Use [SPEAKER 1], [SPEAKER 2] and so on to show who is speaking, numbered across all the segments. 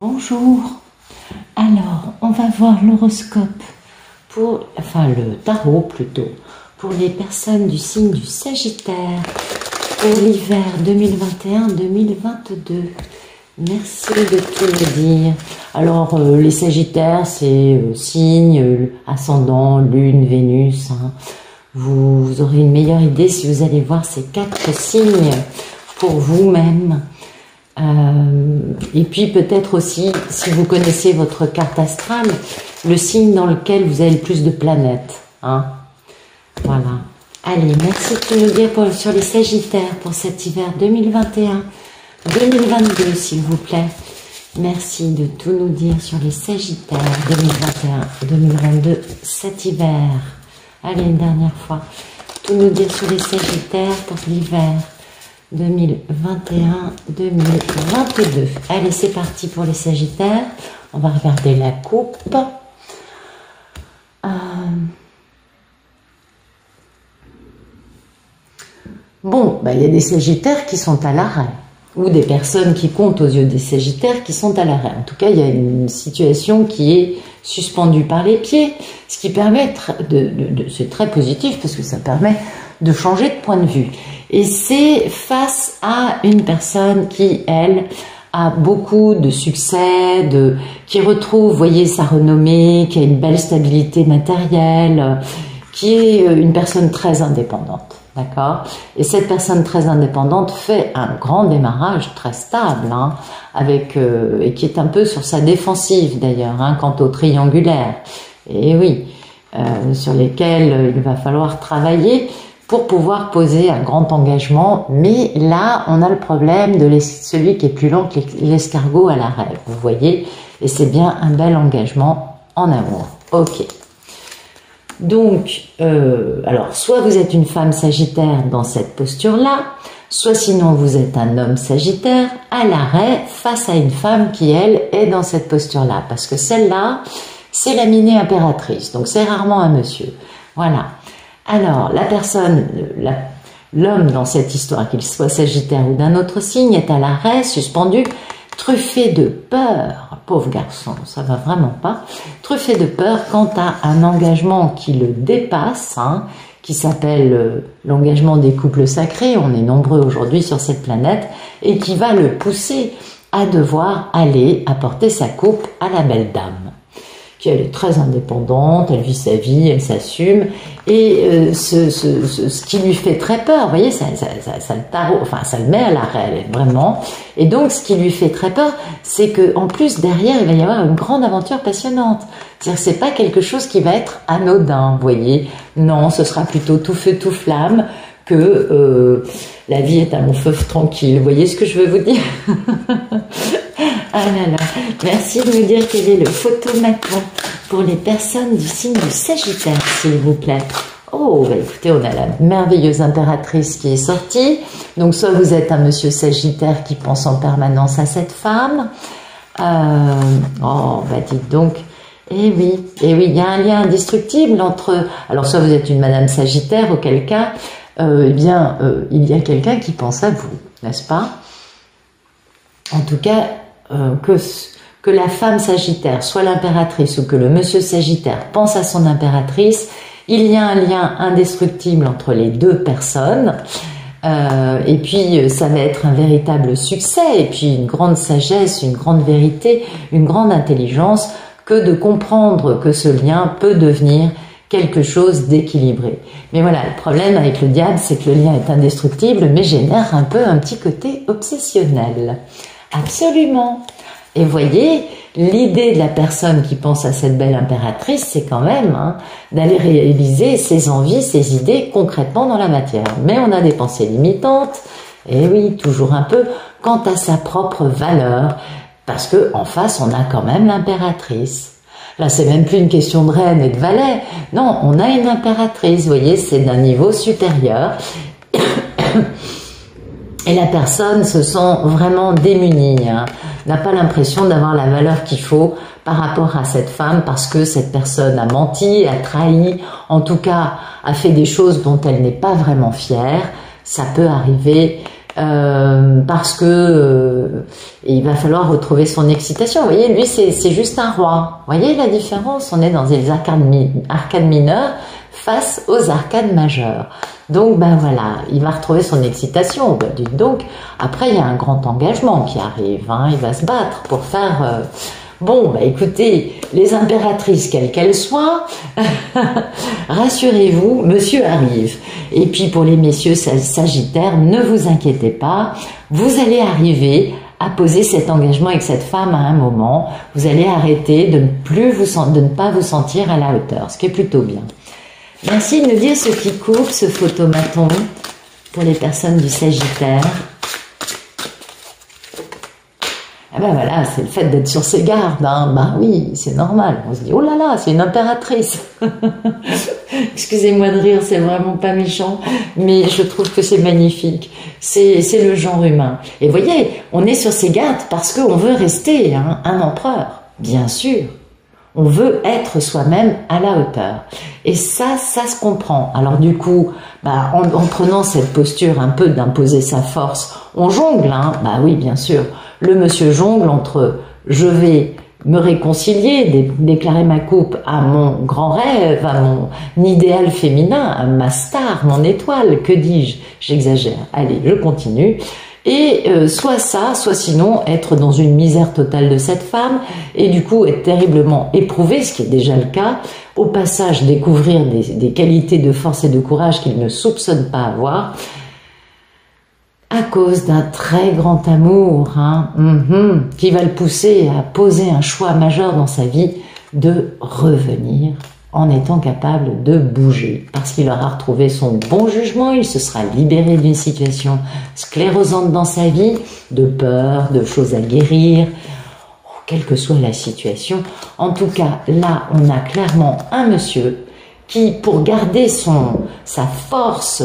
[SPEAKER 1] Bonjour, alors on va voir l'horoscope le tarot plutôt, pour les personnes du signe du Sagittaire pour l'hiver 2021-2022. Merci de tout me dire. Alors les Sagittaires c'est signe, ascendant, lune, Vénus. Vous aurez une meilleure idée si vous allez voir ces 4 signes pour vous-même. Et puis peut-être aussi, si vous connaissez votre carte astrale, le signe dans lequel vous avez le plus de planètes. Voilà. Allez, merci de tout nous dire sur les Sagittaires pour cet hiver 2021-2022, s'il vous plaît. Merci de tout nous dire sur les Sagittaires 2021-2022, cet hiver. Allez, une dernière fois. Tout nous dire sur les Sagittaires pour l'hiver 2021-2022. Allez, c'est parti pour les Sagittaires. On va regarder la coupe. Bon, il y a des Sagittaires qui sont à l'arrêt, ou des personnes qui comptent aux yeux des Sagittaires qui sont à l'arrêt. En tout cas, il y a une situation qui est suspendue par les pieds, ce qui permet c'est très positif parce que ça permet de changer de point de vue. Et c'est face à une personne qui, elle, a beaucoup de succès, qui retrouve, vous voyez, sa renommée, qui a une belle stabilité matérielle, qui est une personne très indépendante, d'accord? Et cette personne très indépendante fait un grand démarrage très stable, et qui est un peu sur sa défensive d'ailleurs, quant au triangulaire. Et oui, sur lesquels il va falloir travailler pour pouvoir poser un grand engagement, mais là, on a le problème de celui qui est plus lent que l'escargot à l'arrêt, vous voyez, et c'est bien un bel engagement en amour. Ok. Donc, alors, soit vous êtes une femme Sagittaire dans cette posture-là, soit sinon vous êtes un homme Sagittaire à l'arrêt face à une femme qui, elle, est dans cette posture-là, parce que celle-là, c'est la minée impératrice, donc c'est rarement un monsieur. Voilà. Alors, la personne, l'homme dans cette histoire, qu'il soit Sagittaire ou d'un autre signe, est à l'arrêt, suspendu, truffé de peur, pauvre garçon, ça va vraiment pas, truffé de peur quant à un engagement qui le dépasse, qui s'appelle l'engagement des couples sacrés, on est nombreux aujourd'hui sur cette planète, et qui va le pousser à devoir aller apporter sa coupe à la belle dame. Elle est très indépendante, elle vit sa vie, elle s'assume, et ce qui lui fait très peur, vous voyez, ça le met à l'arrêt, vraiment, et donc ce qui lui fait très peur, c'est qu'en plus, derrière, il va y avoir une grande aventure passionnante, c'est-à-dire que c'est pas quelque chose qui va être anodin, vous voyez, non, ce sera plutôt tout feu, tout flamme, que la vie est un long fleuve tranquille, vous voyez ce que je veux vous dire? Ah là là, merci de me dire quel est le photomaton pour les personnes du signe du Sagittaire, s'il vous plaît. Oh, écoutez, on a la merveilleuse impératrice qui est sortie. Donc, soit vous êtes un monsieur Sagittaire qui pense en permanence à cette femme. Dites donc. Eh oui, il y a un lien indestructible entre... Alors, soit vous êtes une madame Sagittaire, auquel cas, il y a quelqu'un qui pense à vous, n'est-ce pas? En tout cas... que la femme Sagittaire soit l'impératrice ou que le monsieur Sagittaire pense à son impératrice, il y a un lien indestructible entre les deux personnes, et puis ça va être un véritable succès, et puis une grande sagesse, une grande vérité, une grande intelligence, que de comprendre que ce lien peut devenir quelque chose d'équilibré. Mais voilà, le problème avec le diable, c'est que le lien est indestructible, mais génère un petit côté obsessionnel. Absolument. Et voyez, l'idée de la personne qui pense à cette belle impératrice, c'est quand même d'aller réaliser ses envies, ses idées concrètement dans la matière. Mais on a des pensées limitantes, et oui, toujours un peu, quant à sa propre valeur, parce que en face, on a quand même l'impératrice. Là, c'est même plus une question de reine et de valet. Non, on a une impératrice, vous voyez, c'est d'un niveau supérieur. Et la personne se sent vraiment démunie, n'a pas l'impression d'avoir la valeur qu'il faut par rapport à cette femme parce que cette personne a menti, a trahi, en tout cas a fait des choses dont elle n'est pas vraiment fière. Ça peut arriver parce que il va falloir retrouver son excitation. Vous voyez, lui, c'est juste un roi. Vous voyez la différence? On est dans les arcades mineures face aux arcades majeures. Donc, ben voilà, il va retrouver son excitation. Ben, dites donc, après, il y a un grand engagement qui arrive. Hein, il va se battre pour faire... Bon, bah écoutez, les impératrices, quelles qu'elles soient, rassurez-vous, monsieur arrive. Et puis pour les messieurs sagittaires, ne vous inquiétez pas, vous allez arriver à poser cet engagement avec cette femme à un moment. Vous allez arrêter de ne pas vous sentir à la hauteur, ce qui est plutôt bien. Merci de nous dire ce qui coupe ce photomaton pour les personnes du Sagittaire. Ah ben voilà, c'est le fait d'être sur ses gardes, hein. Ben oui, c'est normal. On se dit, oh là là, c'est une impératrice. Excusez-moi de rire, c'est vraiment pas méchant, mais je trouve que c'est magnifique. C'est le genre humain. Et voyez, on est sur ses gardes parce qu'on veut rester hein, un empereur, bien sûr. On veut être soi-même à la hauteur. Et ça se comprend. Alors du coup, bah, en prenant cette posture un peu d'imposer sa force, on jongle, hein. Bah oui, bien sûr. Le monsieur jongle entre je vais me réconcilier, déclarer ma coupe à mon grand rêve, à mon idéal féminin, à ma star, mon étoile, que dis-je? J'exagère. Allez, je continue. Et soit ça, soit sinon être dans une misère totale de cette femme et du coup être terriblement éprouvé, ce qui est déjà le cas, au passage découvrir des qualités de force et de courage qu'il ne soupçonne pas avoir, à cause d'un très grand amour hein, qui va le pousser à poser un choix majeur dans sa vie de revenir en étant capable de bouger. Parce qu'il aura retrouvé son bon jugement, il se sera libéré d'une situation sclérosante dans sa vie, de peur, de choses à guérir, quelle que soit la situation. En tout cas, là, on a clairement un monsieur qui, pour garder sa force,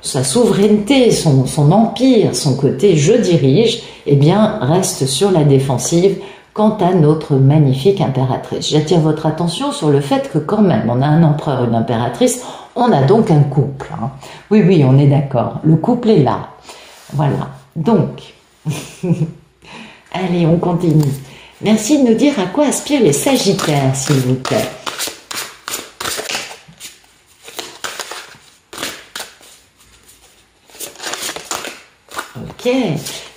[SPEAKER 1] sa souveraineté, son empire, son côté « je dirige », eh bien, reste sur la défensive quant à notre magnifique impératrice. J'attire votre attention sur le fait que quand même, on a un empereur, une impératrice, on a donc un couple. Hein. Oui, oui, on est d'accord. Le couple est là. Voilà. Donc, allez, on continue. Merci de nous dire à quoi aspirent les Sagittaires, s'il vous plaît. Ok,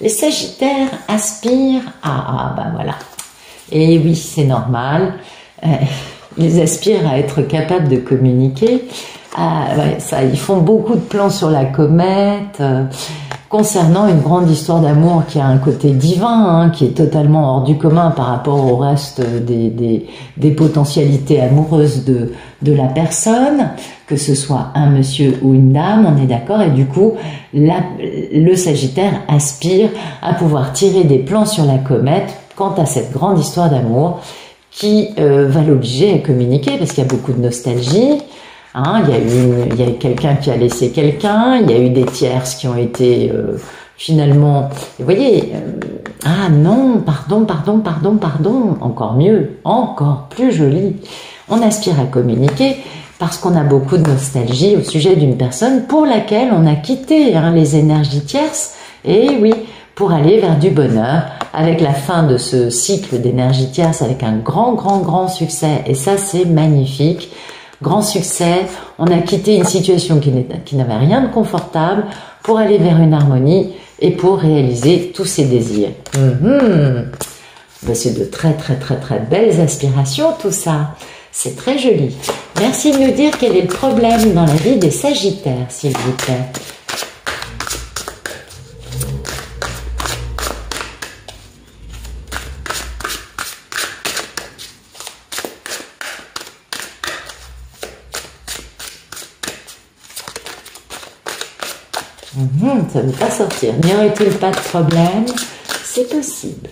[SPEAKER 1] les Sagittaires aspirent à... ben voilà. Et oui, c'est normal. Ils aspirent à être capables de communiquer. Ouais, ça, ils font beaucoup de plans sur la comète concernant une grande histoire d'amour qui a un côté divin, hein, qui est totalement hors du commun par rapport au reste des potentialités amoureuses de la personne, que ce soit un monsieur ou une dame, on est d'accord, et du coup, le Sagittaire aspire à pouvoir tirer des plans sur la comète quant à cette grande histoire d'amour qui va l'obliger à communiquer parce qu'il y a beaucoup de nostalgie. Hein, il y a quelqu'un qui a laissé quelqu'un, il y a eu des tierces qui ont été finalement... Vous voyez, ah non, pardon, encore mieux, encore plus joli. On aspire à communiquer parce qu'on a beaucoup de nostalgie au sujet d'une personne pour laquelle on a quitté hein, les énergies tierces, et oui, pour aller vers du bonheur, avec la fin de ce cycle d'énergie tierce, avec un grand succès, et ça c'est magnifique. Grand succès, on a quitté une situation qui n'avait rien de confortable pour aller vers une harmonie et pour réaliser tous ses désirs. Ben, c'est de très belles aspirations tout ça. C'est très joli. Merci de nous dire quel est le problème dans la vie des Sagittaires, s'il vous plaît. Ça ne veut pas sortir. N'y aurait-il pas de problème? C'est possible.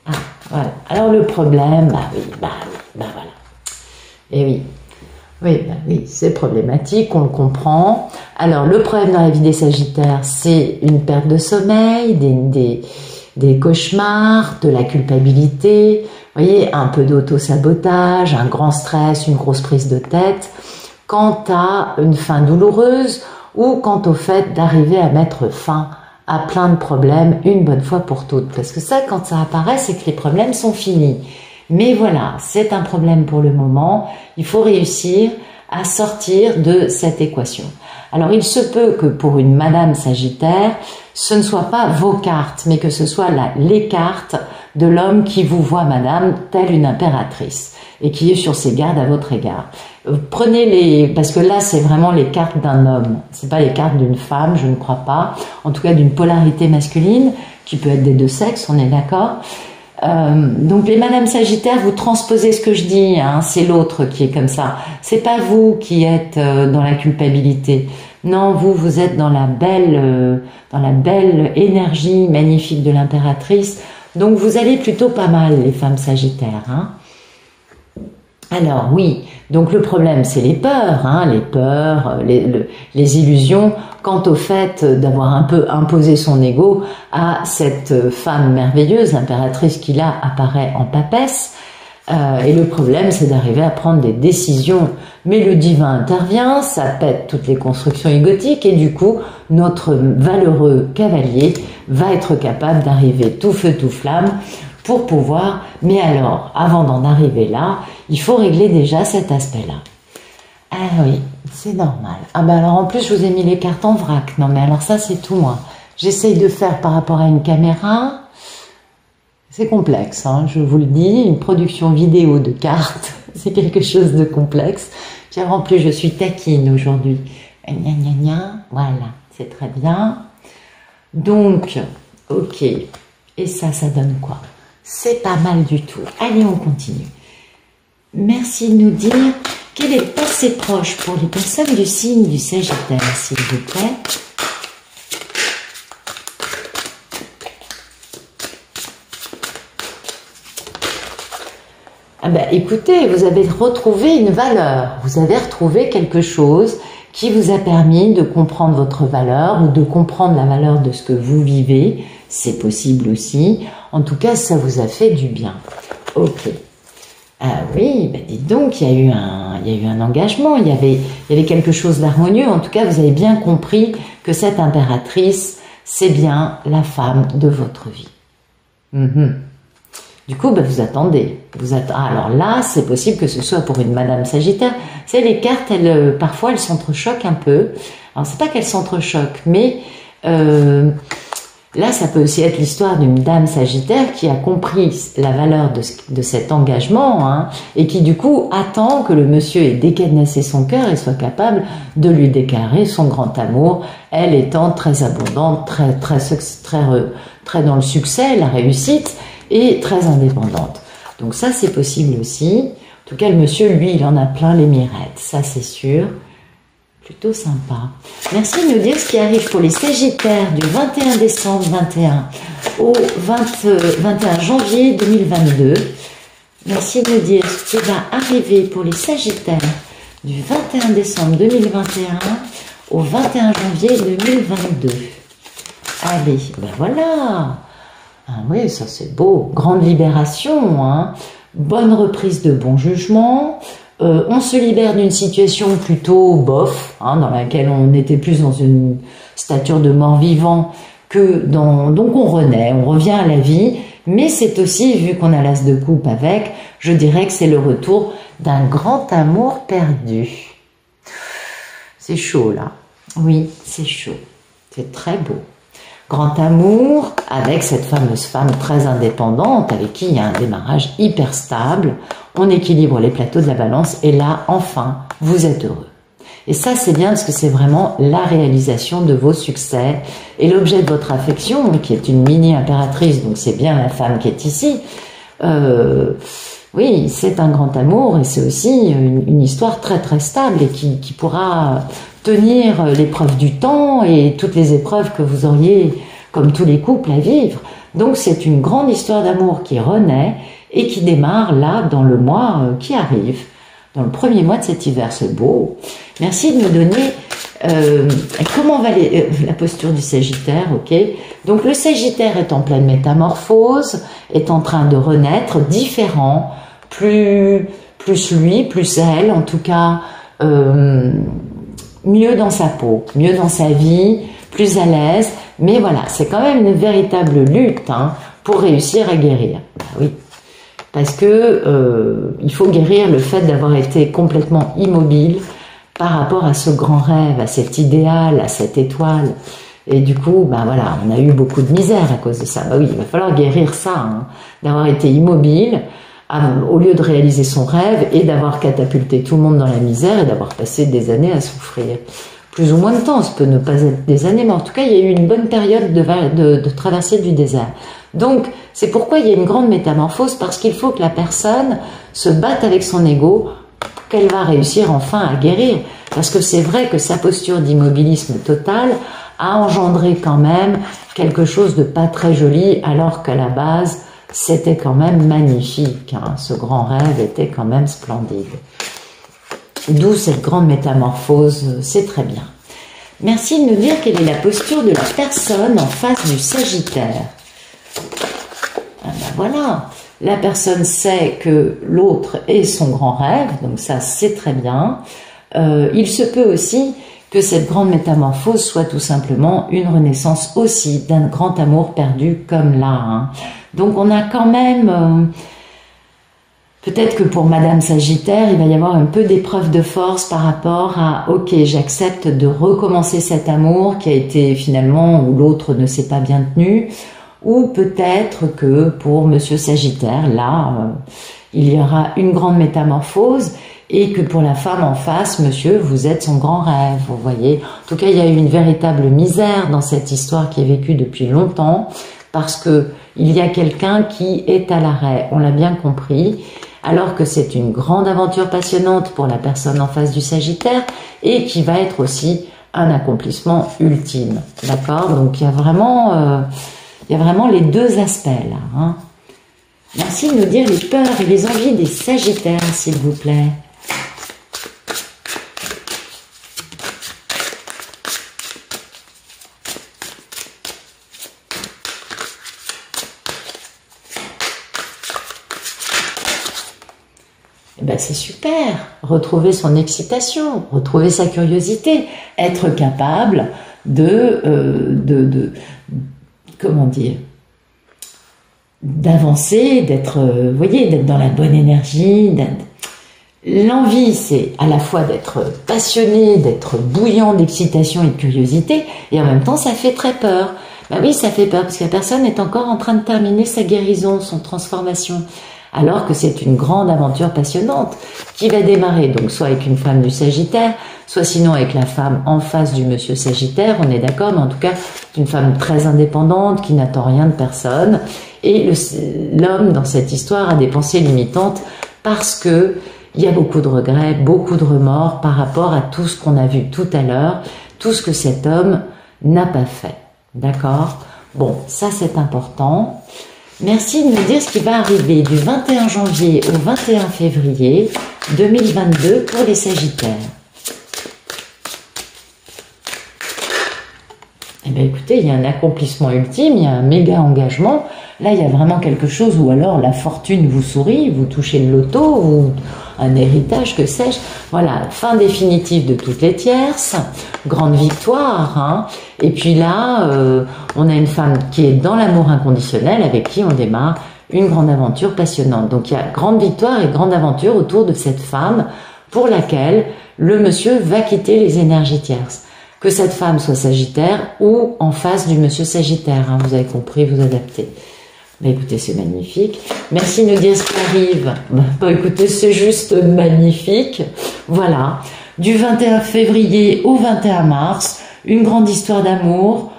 [SPEAKER 1] Ah, voilà. Alors le problème, bah voilà. Et oui, c'est problématique, on le comprend. Alors le problème dans la vie des Sagittaires, c'est une perte de sommeil, des cauchemars, de la culpabilité, vous voyez, un peu d'auto-sabotage, un grand stress, une grosse prise de tête. Quant à une fin douloureuse, ou quant au fait d'arriver à mettre fin à plein de problèmes une bonne fois pour toutes. Parce que ça, quand ça apparaît, c'est que les problèmes sont finis. Mais voilà, c'est un problème pour le moment. Il faut réussir à sortir de cette équation. Alors, il se peut que pour une Madame Sagittaire, ce ne soit pas vos cartes, mais que ce soit les cartes de l'homme qui vous voit, Madame, telle une impératrice, et qui est sur ses gardes à votre égard. Prenez parce que là, c'est vraiment les cartes d'un homme. C'est pas les cartes d'une femme, je ne crois pas. En tout cas, d'une polarité masculine, qui peut être des deux sexes, on est d'accord. Donc les Madame Sagittaire, vous transposez ce que je dis, hein, c'est l'autre qui est comme ça. C'est pas vous qui êtes dans la culpabilité. Non, vous êtes dans la belle énergie magnifique de l'impératrice. Donc vous allez plutôt pas mal, les femmes Sagittaires. Hein. Alors oui, donc le problème c'est les peurs, hein, les illusions quant au fait d'avoir un peu imposé son ego à cette femme merveilleuse, l'impératrice qui là apparaît en papesse. Et le problème c'est d'arriver à prendre des décisions. Mais le divin intervient, ça pète toutes les constructions égotiques et du coup notre valeureux cavalier va être capable d'arriver tout feu tout flamme pour pouvoir, mais alors, avant d'en arriver là, il faut régler déjà cet aspect-là. Ah oui, c'est normal. Ah ben alors en plus, je vous ai mis les cartes en vrac. Non mais alors ça, c'est tout moi. J'essaye de faire par rapport à une caméra. C'est complexe, hein, je vous le dis. Une production vidéo de cartes, c'est quelque chose de complexe. Puis en plus, je suis taquine aujourd'hui. Gna gna gna, voilà, c'est très bien. Donc, ok. Et ça donne quoi? C'est pas mal du tout. Allez, on continue. Merci de nous dire quelle est le passé proche pour les personnes du signe du Sagittaire, s'il vous plaît. Ah ben, écoutez, vous avez retrouvé une valeur. Vous avez retrouvé quelque chose qui vous a permis de comprendre votre valeur ou de comprendre la valeur de ce que vous vivez. C'est possible aussi. En tout cas, ça vous a fait du bien. Ok. Ah oui, ben dites donc, il y a eu un engagement, il y avait quelque chose d'harmonieux. En tout cas, vous avez bien compris que cette impératrice, c'est bien la femme de votre vie. Du coup, ben, vous attendez. Alors là, c'est possible que ce soit pour une Madame Sagittaire. Vous savez, les cartes, parfois, elles s'entrechoquent un peu. Alors, c'est pas qu'elles s'entrechoquent, mais là, ça peut aussi être l'histoire d'une dame Sagittaire qui a compris la valeur de cet engagement, hein, et qui, du coup, attend que le monsieur ait décadenassé son cœur et soit capable de lui déclarer son grand amour, elle étant très abondante, très dans le succès, la réussite, et très indépendante. Donc ça, c'est possible aussi. En tout cas, le monsieur, lui, il en a plein les mirettes, ça c'est sûr. Plutôt sympa. Merci de nous dire ce qui arrive pour les Sagittaires du 21 décembre 21 au 21 janvier 2022. Merci de nous dire ce qui va arriver pour les Sagittaires du 21 décembre 2021 au 21 janvier 2022. Allez, ben voilà. Ah oui, ça c'est beau. Grande libération, hein. Bonne reprise de bon jugement. On se libère d'une situation plutôt bof, hein, dans laquelle on était plus dans une stature de mort-vivant que dans... Donc on revient à la vie, mais c'est aussi, vu qu'on a l'as de coupe avec, je dirais que c'est le retour d'un grand amour perdu. C'est chaud là. Oui, c'est chaud. C'est très beau. Grand amour avec cette fameuse femme très indépendante avec qui il y a un démarrage hyper stable. On équilibre les plateaux de la balance et là, enfin, vous êtes heureux. Et ça, c'est bien parce que c'est vraiment la réalisation de vos succès. Et l'objet de votre affection, qui est une mini-impératrice, donc c'est bien la femme qui est ici, oui, c'est un grand amour et c'est aussi une histoire très très stable et qui pourra tenir l'épreuve du temps et toutes les épreuves que vous auriez, comme tous les couples, à vivre. Donc c'est une grande histoire d'amour qui renaît et qui démarre là dans le mois qui arrive, dans le premier mois de cet hiver. C'est beau. Merci de nous donner comment va la posture du Sagittaire, ok. Donc le Sagittaire est en pleine métamorphose, est en train de renaître, différent, plus lui, plus elle, en tout cas mieux dans sa peau, mieux dans sa vie, plus à l'aise. Mais voilà, c'est quand même une véritable lutte hein, pour réussir à guérir. Oui, parce que il faut guérir le fait d'avoir été complètement immobile par rapport à ce grand rêve, à cet idéal, à cette étoile. Et du coup, ben voilà, on a eu beaucoup de misère à cause de ça. Ben oui, il va falloir guérir ça, hein, d'avoir été immobile au lieu de réaliser son rêve et d'avoir catapulté tout le monde dans la misère et d'avoir passé des années à souffrir. Plus ou moins de temps, ça peut ne pas être des années, mais en tout cas, il y a eu une bonne période de traversée du désert. Donc, c'est pourquoi il y a une grande métamorphose, parce qu'il faut que la personne se batte avec son ego, qu'elle va réussir enfin à guérir. Parce que c'est vrai que sa posture d'immobilisme total a engendré quand même quelque chose de pas très joli, alors qu'à la base, c'était quand même magnifique. Hein. Ce grand rêve était quand même splendide. D'où cette grande métamorphose, c'est très bien. Merci de nous dire quelle est la posture de la personne en face du Sagittaire. Ah ben voilà, la personne sait que l'autre est son grand rêve, donc ça c'est très bien. Il se peut aussi que cette grande métamorphose soit tout simplement une renaissance aussi d'un grand amour perdu comme là. Hein. Donc on a quand même... peut-être que pour Madame Sagittaire, il va y avoir un peu d'épreuve de force par rapport à « Ok, j'accepte de recommencer cet amour qui a été finalement où l'autre ne s'est pas bien tenu ». Ou peut-être que pour Monsieur Sagittaire, là, il y aura une grande métamorphose et que pour la femme en face, monsieur, vous êtes son grand rêve, vous voyez. En tout cas, il y a eu une véritable misère dans cette histoire qui est vécue depuis longtemps parce que il y a quelqu'un qui est à l'arrêt, on l'a bien compris, alors que c'est une grande aventure passionnante pour la personne en face du Sagittaire et qui va être aussi un accomplissement ultime, d'accord? Donc il y a vraiment les deux aspects là. Hein. Merci de nous dire les peurs et les envies des Sagittaires, s'il vous plaît. Ben c'est super, retrouver son excitation, retrouver sa curiosité, être capable comment dire, d'avancer, d'être, vous voyez, d'être dans la bonne énergie. L'envie, c'est à la fois d'être passionné, d'être bouillant d'excitation et de curiosité, et en même temps, ça fait très peur. Ben oui, ça fait peur parce que la personne est encore en train de terminer sa guérison, son transformation. Alors que c'est une grande aventure passionnante qui va démarrer donc soit avec une femme du Sagittaire, soit sinon avec la femme en face du monsieur Sagittaire, on est d'accord, mais en tout cas c'est une femme très indépendante qui n'attend rien de personne et l'homme dans cette histoire a des pensées limitantes parce que il y a beaucoup de regrets, beaucoup de remords par rapport à tout ce qu'on a vu tout à l'heure, tout ce que cet homme n'a pas fait, d'accord? Bon, ça c'est important. Merci de nous dire ce qui va arriver du 21 janvier au 21 février 2022 pour les Sagittaires. Eh bien écoutez, il y a un accomplissement ultime, il y a un méga engagement. Là, il y a vraiment quelque chose où alors la fortune vous sourit, vous touchez le loto ou un héritage, que sais-je. Voilà, fin définitive de toutes les tierces, grande victoire. Hein. Et puis là, on a une femme qui est dans l'amour inconditionnel avec qui on démarre une grande aventure passionnante. Donc il y a grande victoire et grande aventure autour de cette femme pour laquelle le monsieur va quitter les énergies tierces. Que cette femme soit Sagittaire ou en face du monsieur Sagittaire. Hein, vous avez compris, vous adaptez. Bah écoutez, c'est magnifique. Merci de nous dire ce qui arrive. Bah écoutez, c'est juste magnifique. Voilà. Du 21 février au 21 mars, une grande histoire d'amour.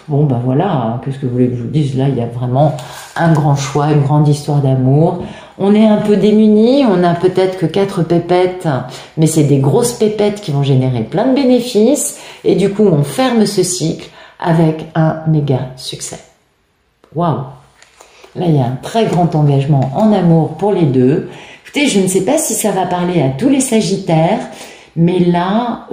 [SPEAKER 1] Bon, bah voilà, hein, qu'est-ce que vous voulez que je vous dise? Là, il y a vraiment un grand choix, une grande histoire d'amour. On est un peu démunis, on a peut-être que 4 pépettes, mais c'est des grosses pépettes qui vont générer plein de bénéfices. Et du coup, on ferme ce cycle avec un méga succès. Waouh! Là, il y a un très grand engagement en amour pour les deux. Écoutez, je ne sais pas si ça va parler à tous les Sagittaires, mais là,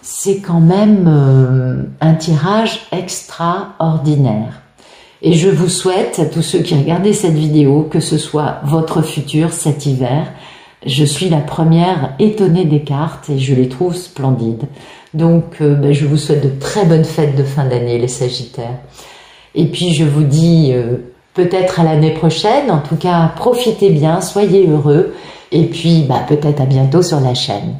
[SPEAKER 1] c'est quand même un tirage extraordinaire. Et je vous souhaite, à tous ceux qui regardaient cette vidéo, que ce soit votre futur cet hiver, Je suis la première étonnée des cartes et je les trouve splendides. Donc je vous souhaite de très bonnes fêtes de fin d'année les Sagittaires. Et puis je vous dis peut-être à l'année prochaine, en tout cas profitez bien, soyez heureux et puis peut-être à bientôt sur la chaîne.